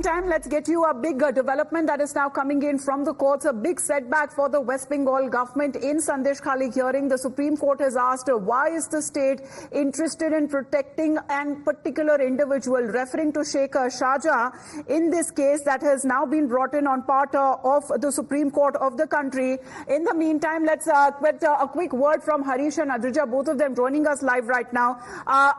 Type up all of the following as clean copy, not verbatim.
meantime, let's get you a big development that is now coming in from the courts. A big setback for the West Bengal government in Sandesh Khali hearing. The Supreme Court has asked why is the state interested in protecting a particular individual, referring to Sheikh Shahjahan in this case that has now been brought in on part of the Supreme Court of the country. In the meantime, let's get a quick word from Harish and Adrija, both of them joining us live right now.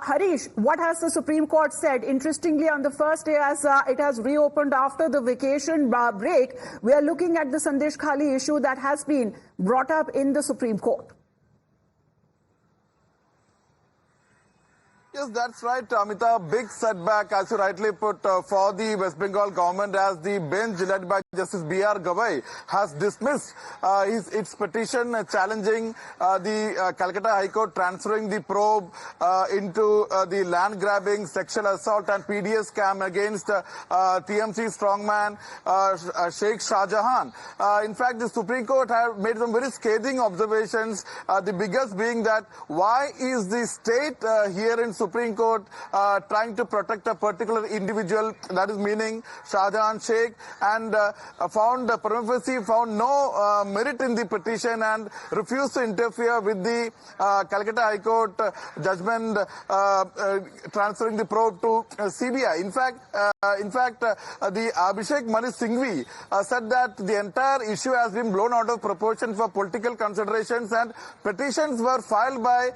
Harish, what has the Supreme Court said? Interestingly, on the first day, as it has reopened after the vacation break, we are looking at the Sandesh Khali issue that has been brought up in the Supreme Court. Yes, that's right, Amita. Big setback, as you rightly put, for the West Bengal government, as the bench led by Justice B.R. Gavai has dismissed its petition challenging the Calcutta High Court transferring the probe into the land grabbing, sexual assault and PDS scam against TMC strongman Sheikh Shahjahan. In fact, the Supreme Court have made some very scathing observations, the biggest being that why is the state here in Supreme Court trying to protect a particular individual, that is meaning Shahjahan Sheikh, and found no merit in the petition and refused to interfere with the Calcutta High Court judgment transferring the probe to CBI. In fact, the Abhishek Mani Singhvi said that the entire issue has been blown out of proportion for political considerations, and petitions were filed by,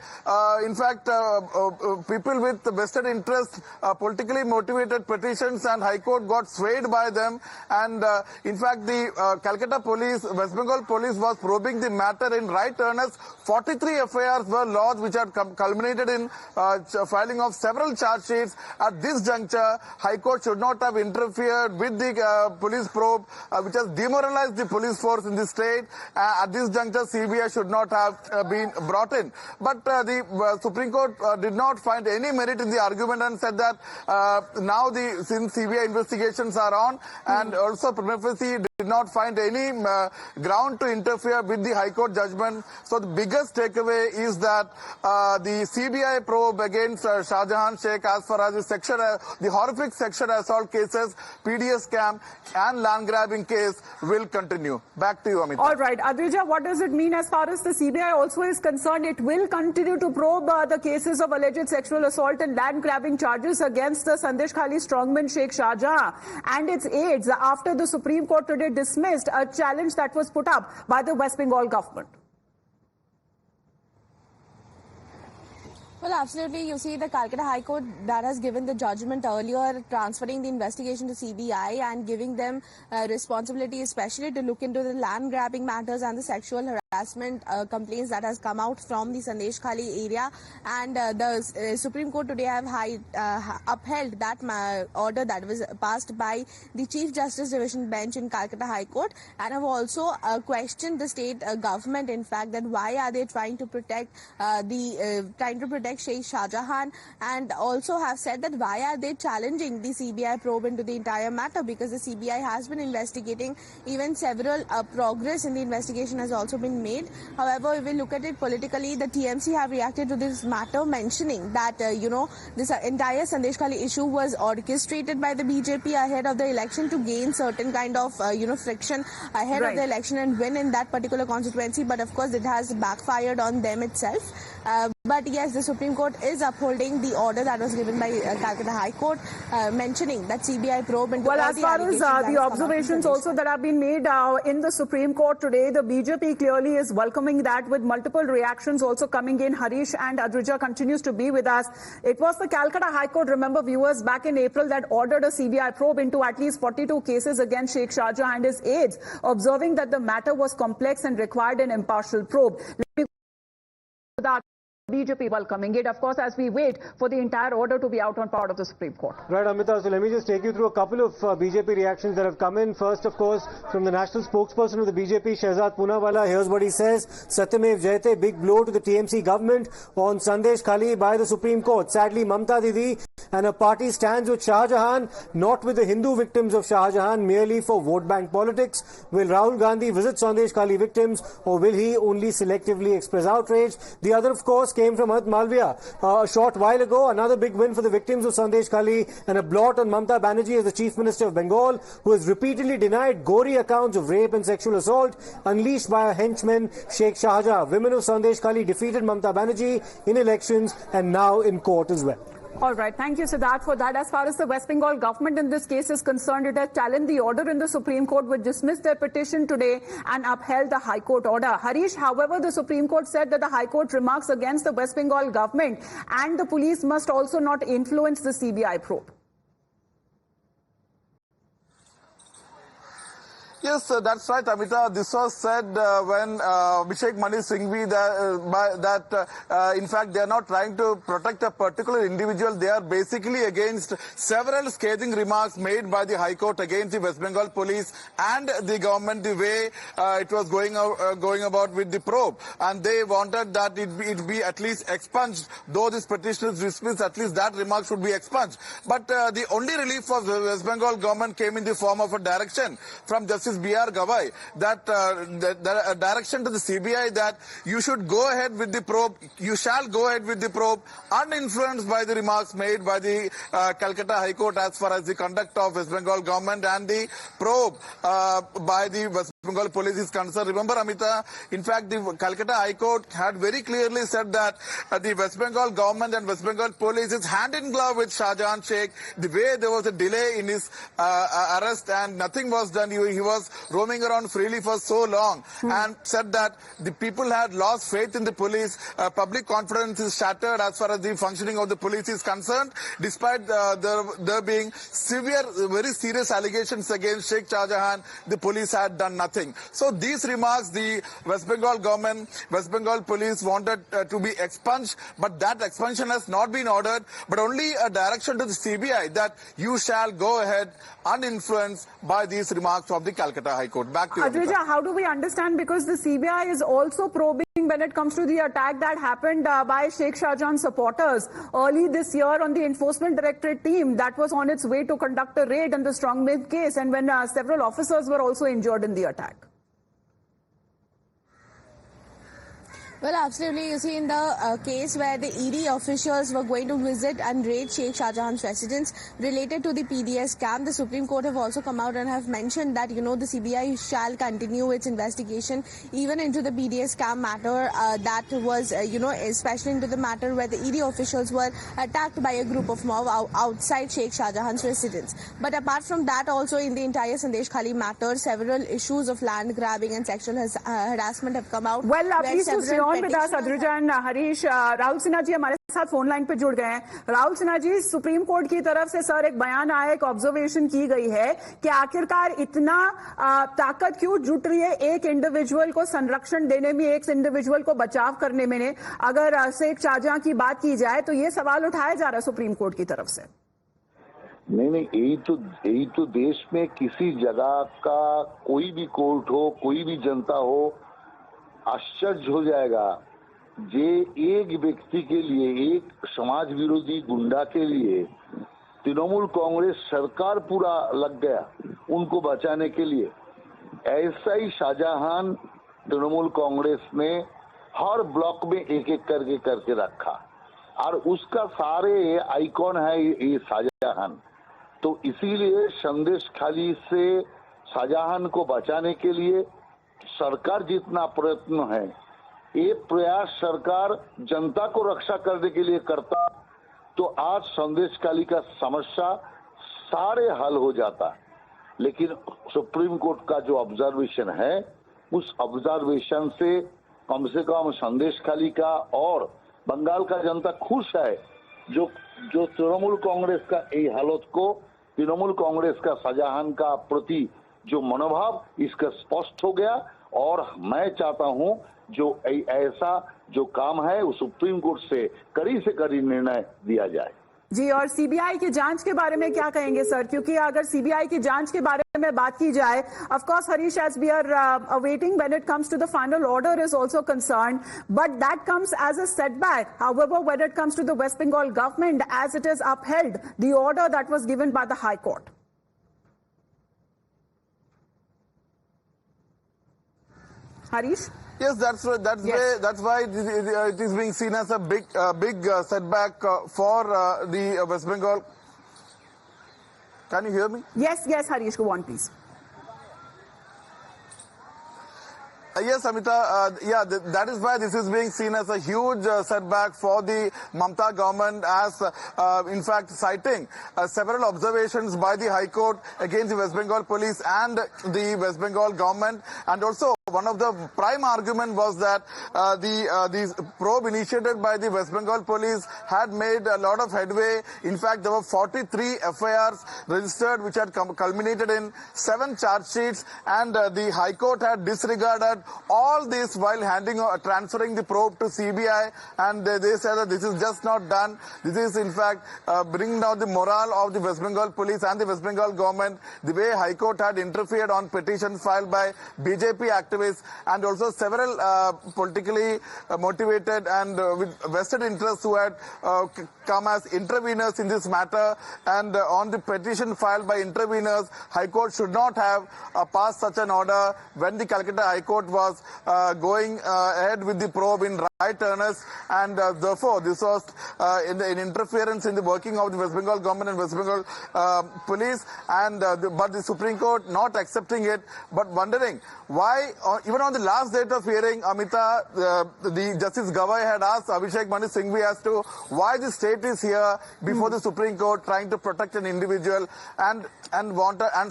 people with vested interest, politically motivated petitions, and High Court got swayed by them. And in fact, the Calcutta police, West Bengal police was probing the matter in right earnest. 43 FIRs were lodged, which had culminated in filing of several charge sheets. At this juncture, High Court should not have interfered with the police probe, which has demoralized the police force in the state. At this juncture, CBI should not have been brought in. But the Supreme Court did not find any merit in the argument and said that now since CBI investigations are on, and also prima facie did not find any ground to interfere with the High Court judgment. So the biggest takeaway is that the CBI probe against Shahjahan Sheikh, as far as the horrific sexual assault cases, PDS scam and land grabbing case, will continue. Back to you, Amita. All right, Adrija, what does it mean as far as the CBI also is concerned? It will continue to probe the cases of alleged sexual assault and land grabbing charges against the Sandesh Khali strongman Sheikh Shahjahan and its aides after the Supreme Court today dismissed a challenge that was put up by the West Bengal government. Well, absolutely. You see, the Calcutta High Court that has given the judgment earlier, transferring the investigation to CBI and giving them responsibility, especially to look into the land grabbing matters and the sexual harassment complaints that has come out from the Sandesh Khali area. And the Supreme Court today have upheld that order that was passed by the Chief Justice Division bench in Calcutta High Court, and have also questioned the state government, in fact, that why are they trying to protect Sheikh Shahjahan, and also have said that why are they challenging the CBI probe into the entire matter, because the CBI has been investigating. Even several progress in the investigation has also been made. However, if we look at it politically, the TMC have reacted to this matter, mentioning that this entire Sandesh Khali issue was orchestrated by the BJP ahead of the election to gain certain kind of friction ahead of the election and win in that particular constituency. But of course, it has backfired on them itself. But yes, the Supreme Court is upholding the order that was given by Calcutta High Court, mentioning that CBI probe into as far as the observations also that have been made in the Supreme Court today, the BJP clearly is welcoming that, with multiple reactions also coming in. Harish and Adrija continues to be with us. It was the Calcutta High Court, remember viewers, back in April that ordered a CBI probe into at least 42 cases against Sheikh Shahjahan and his aides, observing that the matter was complex and required an impartial probe. BJP welcoming it, of course, as we wait for the entire order to be out on part of the Supreme Court. Right, Amita. So let me just take you through a couple of BJP reactions that have come in. First, of course, from the national spokesperson of the BJP, Shehzad Poonawalla. Here's what he says. Satyamev Jayate, big blow to the TMC government on Sandesh Khali by the Supreme Court. Sadly, Mamta Didi and her party stands with Shahjahan, not with the Hindu victims of Shahjahan, merely for vote bank politics. Will Rahul Gandhi visit Sandesh Khali victims, or will he only selectively express outrage? The other, of course, came from Harth Malviya a short while ago. Another big win for the victims of Sandesh Khali, and a blot on Mamata Banerjee as the Chief Minister of Bengal, who has repeatedly denied gory accounts of rape and sexual assault unleashed by a henchman, Sheikh Shahjahan. Women of Sandesh Khali defeated Mamata Banerjee in elections and now in court as well. All right. Thank you, Siddharth, for that. As far as the West Bengal government in this case is concerned, it has challenged the order in the Supreme Court, which dismissed their petition today and upheld the High Court order. Harish, however, the Supreme Court said that the High Court remarks against the West Bengal government and the police must also not influence the CBI probe. Yes, that's right, Amita. This was said when Abhishek Mani Singhvi that in fact, they are not trying to protect a particular individual. They are basically against several scathing remarks made by the High Court against the West Bengal police and the government, the way it was going about with the probe. And they wanted that it be at least expunged. Though this petition is dismissed, at least that remark should be expunged. But the only relief for the West Bengal government came in the form of a direction from Justice B.R. Gavai, that direction to the CBI that you should go ahead with the probe, you shall go ahead with the probe, uninfluenced by the remarks made by the Calcutta High Court as far as the conduct of West Bengal government and the probe by the West Bengal police is concerned. Remember, Amita, in fact, the Calcutta High Court had very clearly said that the West Bengal government and West Bengal police is hand in glove with Shahjahan Sheikh. The way there was a delay in his arrest and nothing was done, he was roaming around freely for so long, and said that the people had lost faith in the police. Public confidence is shattered as far as the functioning of the police is concerned, despite there being severe, very serious allegations against Sheikh Shahjahan. The police had done nothing. So these remarks, the West Bengal government, West Bengal police wanted to be expunged, but that expunction has not been ordered, but only a direction to the CBI that you shall go ahead uninfluenced by these remarks of the Calcutta High Court. Back to you. Adrija, how do we understand? Because the CBI is also probing when it comes to the attack that happened by Sheikh Shahjahan supporters early this year on the Enforcement Directorate team that was on its way to conduct a raid in the Strongman case, and when several officers were also injured in the attack. Well, absolutely. You see, in the case where the ED officials were going to visit and raid Sheikh Shahjahan's residence related to the PDS scam, the Supreme Court have also come out and have mentioned that, the CBI shall continue its investigation even into the PDS scam matter that was, especially into the matter where the ED officials were attacked by a group of mob outside Sheikh Shahjahan's residence. But apart from that, also in the entire Sandesh Khali matter, several issues of land grabbing and sexual harassment have come out. Well, please to stay on with us, Adrija and Harish. Rahul Sinha जी हमारे साथ phone line पे जुड़ गए हैं. Rahul Sinha ji, supreme court की तरफ से sir एक बयान आया, एक ऑब्जर्वेशन की गई है कि आखिरकार इतना ताकत क्यों जुट रही है एक इंडिविजुअल को संरक्षण देने में, एक इंडिविजुअल को बचाव करने में. अगर शेख शाहजहां की बात की जाए तो ये सवाल उठाया जा रहा है सुप्रीम कोर्ट की तरफ से. नहीं, यही तो देश में किसी जगह का कोई भी कोर्ट हो, कोई भी जनता हो, आश्चर्य हो जाएगा जे एक व्यक्ति के लिए, एक समाज विरोधी गुंडा के लिए तृणमूल कांग्रेस सरकार पूरा लग गया उनको बचाने के लिए. ऐसा ही शाहजहां तृणमूल कांग्रेस ने हर ब्लॉक में एक एक करके रखा और उसका सारे आइकॉन है ये शाहजहां. तो इसीलिए संदेश खाली से शाहजहां को बचाने के लिए सरकार जितना प्रयत्न है, ये प्रयास सरकार जनता को रक्षा करने के लिए करता तो आज संदेश खाली का समस्या सारे हल हो जाता. लेकिन सुप्रीम कोर्ट का जो ऑब्जर्वेशन है, उस ऑब्जर्वेशन से कम संदेश खाली का और बंगाल का जनता खुश है. जो तृणमूल कांग्रेस का ये हालत को, तृणमूल कांग्रेस का शाहजहां का प्रति जो मनोभाव, इसका स्पष्ट हो गया. और मैं चाहता हूं जो ऐसा जो काम है वो सुप्रीम कोर्ट से कड़ी निर्णय दिया जाए. जी, और सीबीआई की जांच के बारे में क्या कहेंगे सर? क्योंकि अगर सीबीआई की जांच के बारे में बात की जाए, of course Harish, as we are awaiting when it comes to the final order is also concerned, but that comes as a setback. However, when it comes to the West Bengal government, as it is upheld the order that was given by the High Court. Harish? Yes, that's right. That's why it is being seen as a big setback for the West Bengal. Can you hear me? Yes, Harish, go on, please. Yes, Amita, that is why this is being seen as a huge setback for the Mamata government, as in fact citing several observations by the High Court against the West Bengal police and the West Bengal government. And also one of the prime argument was that the probe initiated by the West Bengal police had made a lot of headway. In fact, there were 43 FIRs registered which had culminated in 7 charge sheets, and the High Court had disregarded all this while transferring the probe to CBI, and they said that this is just not done. This is in fact bringing down the morale of the West Bengal police and the West Bengal government. The way High Court had interfered on petitions filed by BJP activists and also several politically motivated and with vested interests who had come as interveners in this matter, and on the petition filed by interveners, High Court should not have passed such an order when the Calcutta High Court was going ahead with the probe in right earnest, and therefore this was in interference in the working of the West Bengal government and West Bengal police, and but the Supreme Court not accepting it, but wondering why, even on the last date of hearing, Amita, the Justice Gavai had asked Abhishek Manu Singhvi as to why the state is here before the Supreme Court trying to protect an individual, and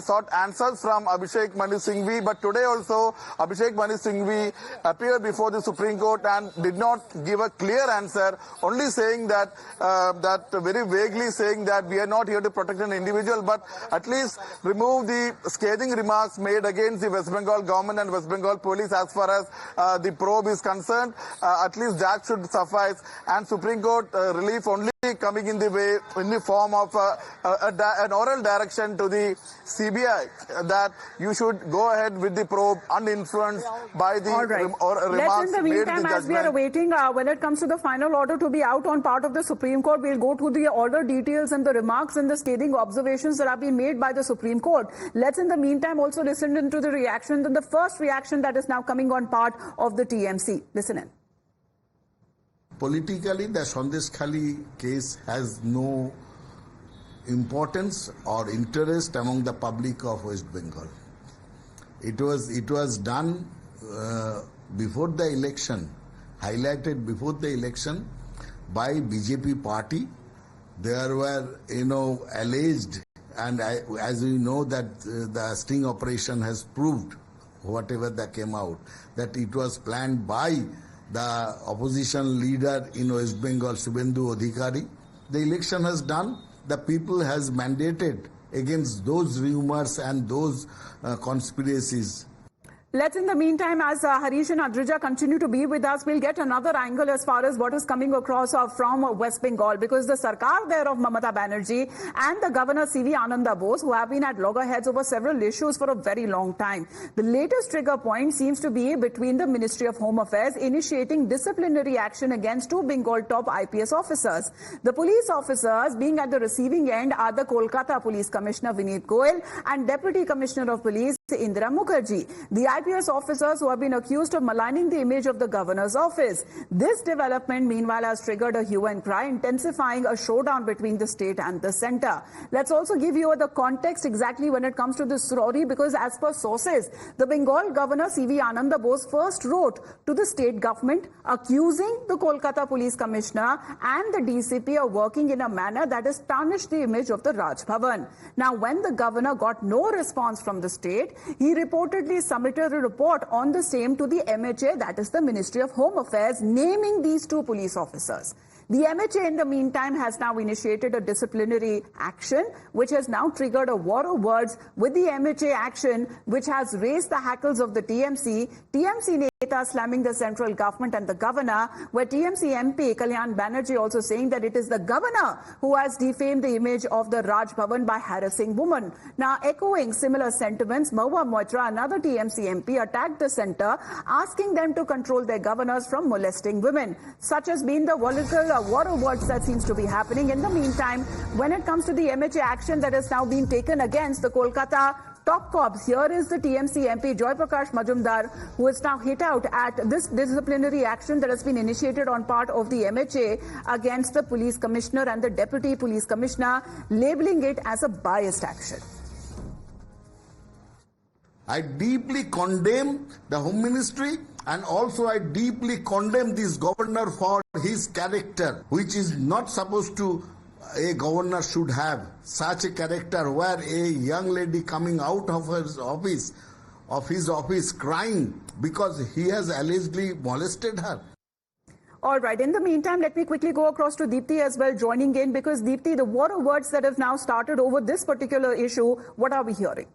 sought answers from Abhishek Manu Singhvi. But today also Abhishek Manu Singhvi appeared before the Supreme Court and did not give a clear answer, only saying that very vaguely saying that we are not here to protect an individual, but at least remove the scathing remarks made against the West Bengal government and West Bengal police as far as the probe is concerned. At least that should suffice, and Supreme Court relief only coming in the way, in the form of an oral direction to the CBI that you should go ahead with the probe uninfluenced by the remarks Let's, in the made in meantime, the as we are judgment. awaiting when it comes to the final order to be out on part of the Supreme Court, we'll go to the order details and the remarks and the scathing observations that have been made by the Supreme Court. Let's in the meantime also listen into the reaction, and the first reaction that is now coming on part of the TMC. Listen in. Politically, the Sandeshkhali case has no importance or interest among the public of West Bengal. It was done before the election, highlighted before the election by BJP party. There were, alleged, and as we know that the sting operation has proved, whatever that came out, that it was planned by the opposition leader in West Bengal, Subhendu Adhikari. The election has done. The people has mandated against those rumors and those conspiracies. Let's, in the meantime, as Harish and Adrija continue to be with us, we'll get another angle as far as what is coming across from West Bengal, because the Sarkar there of Mamata Banerjee and the Governor C.V. Ananda Bose, who have been at loggerheads over several issues for a very long time. The latest trigger point seems to be between the Ministry of Home Affairs initiating disciplinary action against 2 Bengal top IPS officers. The police officers being at the receiving end are the Kolkata Police Commissioner Vineet Goyal and Deputy Commissioner of Police Indira Mukherjee. The IPS officers who have been accused of maligning the image of the governor's office. This development, meanwhile, has triggered a hue and cry, intensifying a showdown between the state and the centre. Let's also give you the context exactly when it comes to this story, because as per sources, the Bengal Governor C.V. Ananda Bose first wrote to the state government accusing the Kolkata Police Commissioner and the DCP of working in a manner that has tarnished the image of the Raj Bhavan. Now, when the governor got no response from the state, he reportedly submitted a report on the same to the MHA, that is the Ministry of Home Affairs, naming these 2 police officers. The MHA, in the meantime, has now initiated a disciplinary action, which has now triggered a war of words with the MHA action, which has raised the hackles of the TMC. TMC Neta slamming the central government and the governor, where TMC MP Kalyan Banerjee also saying that it is the governor who has defamed the image of the Raj Bhavan by harassing women. Now, echoing similar sentiments, Mahua Moitra, another TMC MP, attacked the centre, asking them to control their governors from molesting women. Such has been the volatile war of words that seems to be happening. In the meantime, when it comes to the MHA action that has now been taken against the Kolkata top cops. Here is the TMC MP Joy Prakash Majumdar, who is now hit out at this disciplinary action that has been initiated on part of the MHA against the police commissioner and the deputy police commissioner, labeling it as a biased action. I deeply condemn the Home Ministry, and also I deeply condemn this governor for his character, which is not supposed to. A governor should have such a character where a young lady coming out of his office crying because he has allegedly molested her. All right. In the meantime, let me quickly go across to Deepthi as well, joining in, because Deepthi, the war of words that have now started over this particular issue, what are we hearing?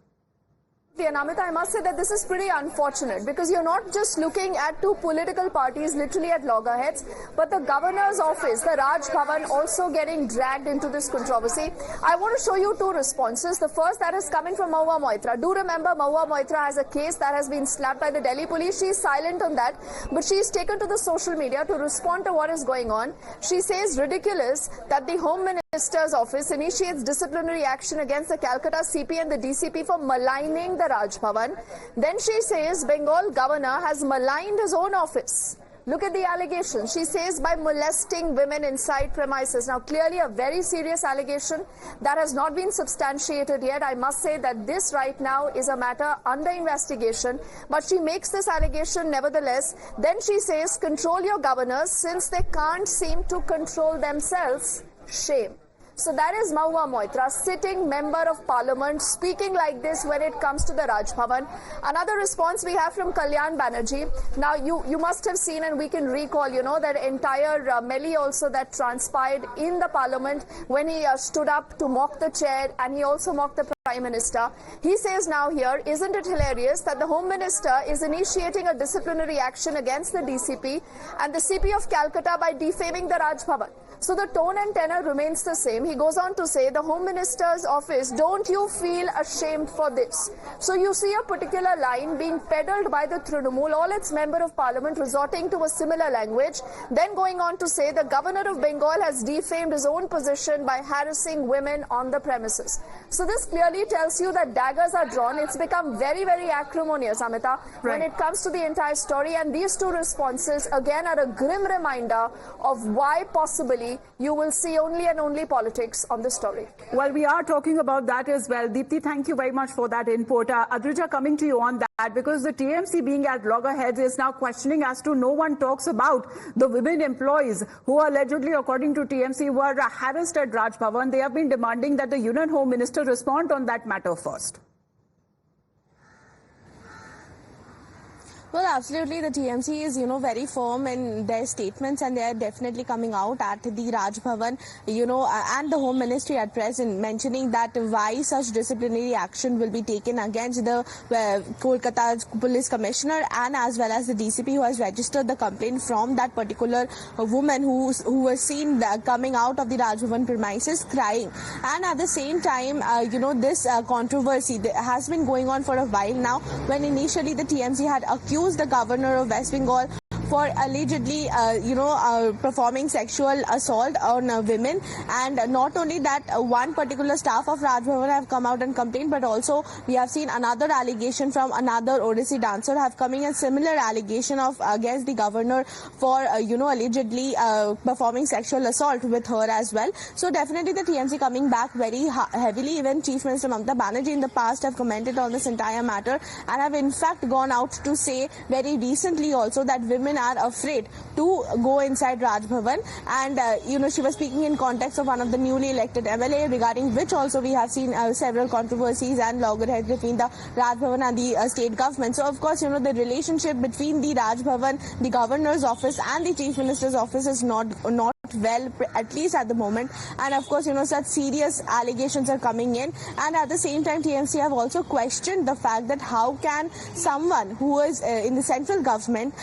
And Amita, I must say that this is pretty unfortunate, because you're not just looking at two political parties literally at loggerheads, but the governor's office, the Raj Bhavan, also getting dragged into this controversy. I want to show you two responses. The first, that is coming from Mahua Moitra. Do remember, Mahua Moitra has a case that has been slapped by the Delhi police. She's silent on that, but she's taken to the social media to respond to what is going on. She says ridiculous that the Home Minister's office initiates disciplinary action against the Calcutta CP and the DCP for maligning the Raj Bhavan. Then she says Bengal governor has maligned his own office. Look at the allegation. She says by molesting women inside premises. Now, clearly a very serious allegation that has not been substantiated yet. I must say that this right now is a matter under investigation, but she makes this allegation nevertheless. Then she says, control your governors since they can't seem to control themselves. Shame. So that is Mahua Moitra, sitting member of parliament, speaking like this when it comes to the Raj Bhavan. Another response we have from Kalyan Banerjee. Now, you must have seen, and we can recall, that entire melee also that transpired in the parliament when he stood up to mock the chair, and he also mocked the Prime Minister. He says now here, isn't it hilarious that the Home Minister is initiating a disciplinary action against the DCP and the CP of Calcutta by defaming the Raj Bhavan? So the tone and tenor remains the same. He goes on to say, the Home Minister's office, don't you feel ashamed for this? So you see a particular line being peddled by the Trinamool, all its member of parliament resorting to a similar language, then going on to say the governor of Bengal has defamed his own position by harassing women on the premises. So this clearly tells you that daggers are drawn. It's become very, very acrimonious, Amita, when it comes to the entire story. And these two responses, again, are a grim reminder of why possibly you will see only and only politics on this story. Well, we are talking about that as well. Deepthi, thank you very much for that input. Adrija, coming to you on that, because the TMC being at loggerheads is now questioning as to no one talks about the women employees who allegedly, according to TMC, were harassed at Raj Bhavan. They have been demanding that the Union Home Minister respond on that matter first. Well, absolutely. The TMC is, very firm in their statements, and they are definitely coming out at the Raj Bhavan, and the Home Ministry at present, mentioning that why such disciplinary action will be taken against the Kolkata Police Commissioner and as well as the DCP who has registered the complaint from that particular woman who was seen coming out of the Raj Bhavan premises crying. And at the same time, this controversy has been going on for a while now, when initially the TMC had accused the governor of West Bengal for allegedly, performing sexual assault on women. And not only that, one particular staff of Raj Bhavan have come out and complained, but also we have seen another allegation from another Odissi dancer have coming a similar allegation of against the governor for, allegedly performing sexual assault with her as well. So definitely the TMC coming back very heavily. Even Chief Minister Mamata Banerjee in the past have commented on this entire matter and have in fact gone out to say very recently also that women are afraid to go inside Raj Bhavan. And, she was speaking in context of one of the newly elected MLA, regarding which also we have seen several controversies and loggerheads between the Raj Bhavan and the state government. So, of course, the relationship between the Raj Bhavan, the governor's office and the chief minister's office is not well, at least at the moment. And of course, such serious allegations are coming in. And at the same time, TMC have also questioned the fact that how can someone who is in the central government,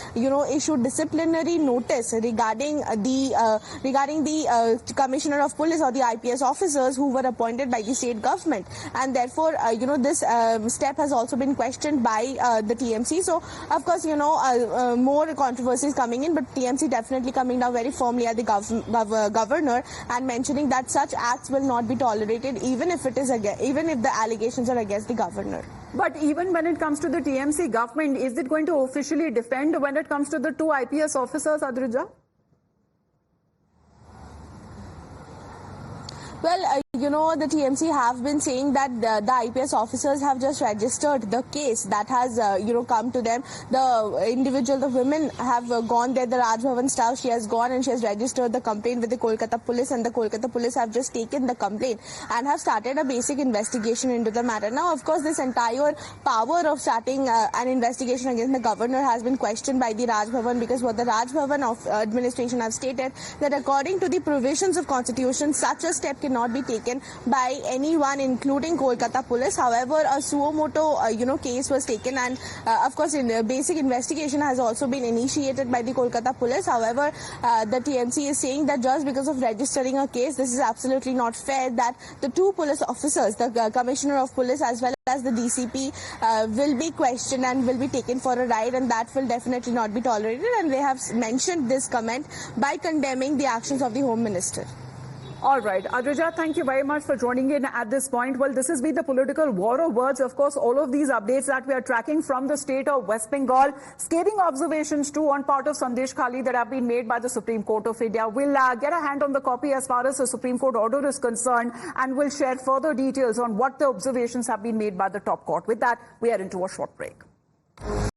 issue disciplinary notice regarding the commissioner of police or the IPS officers who were appointed by the state government. And therefore, this step has also been questioned by the TMC. So, of course, more controversies coming in, but TMC definitely coming down very firmly at the government governor and mentioning that such acts will not be tolerated even if the allegations are against the governor. But even when it comes to the TMC government, is it going to officially defend when it comes to the 2 IPS officers, Adrija? Well, the TMC have been saying that the IPS officers have just registered the case that has, come to them. The individual, the women have gone there, the Raj Bhavan staff, she has gone and she has registered the complaint with the Kolkata police, and the Kolkata police have just taken the complaint and have started a basic investigation into the matter. Now, of course, this entire power of starting an investigation against the governor has been questioned by the Raj Bhavan, because what the Raj Bhavan of administration have stated that according to the provisions of constitution, such a step cannot be taken by anyone, including Kolkata police. However, a suo moto, case was taken, and of course, a basic investigation has also been initiated by the Kolkata police. However, the TMC is saying that just because of registering a case, this is absolutely not fair. That the 2 police officers, the Commissioner of Police as well as the DCP, will be questioned and will be taken for a ride, and that will definitely not be tolerated. And they have mentioned this comment by condemning the actions of the Home Minister. All right. Adrija, thank you very much for joining in at this point. Well, this has been the political war of words. Of course, all of these updates that we are tracking from the state of West Bengal, scathing observations too on part of Sandesh Khali that have been made by the Supreme Court of India. We'll get a hand on the copy as far as the Supreme Court order is concerned, and we'll share further details on what the observations have been made by the top court. With that, we are into a short break.